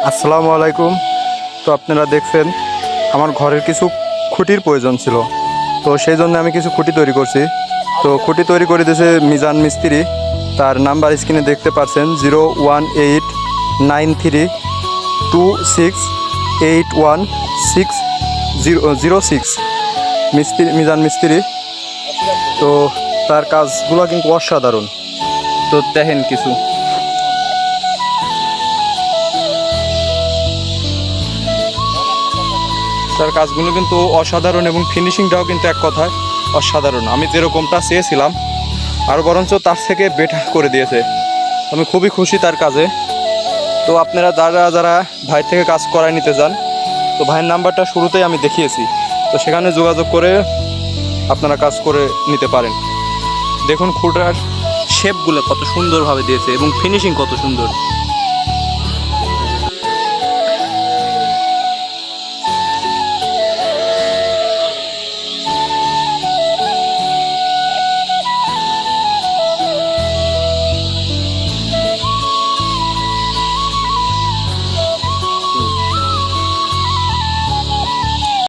আসসালামু আলাইকুম। তো আপনারা দেখছেন আমার ঘরের কিছু খুঁটির প্রয়োজন ছিল, তো সেই জন্য আমি কিছু খুঁটি তৈরি করছি। তো খুঁটি তৈরি করে দিয়েছে মিজান মিস্ত্রি। তার নাম্বার স্ক্রিনে দেখতে পাচ্ছেন 0189326816006 মিজান মিস্ত্রি। তো তার কাজগুলো কিন্তু অসাধারণ। তো দেখেন কিছু তার কাজগুলো কিন্তু অসাধারণ এবং ফিনিশিংটাও কিন্তু এক কথায় অসাধারণ। আমি যেরকমটা চেয়েছিলাম আর বরঞ্চ তার থেকে বেটার করে দিয়েছে। আমি খুবই খুশি তার কাজে। তো আপনারা যারা যারা ভাই থেকে কাজ করায় নিতে চান, তো ভাইয়ের নাম্বারটা শুরুতেই আমি দেখিয়েছি, তো সেখানে যোগাযোগ করে আপনারা কাজ করে নিতে পারেন। দেখুন খুঁটার শেপগুলো কত সুন্দরভাবে দিয়েছে এবং ফিনিশিং কত সুন্দর।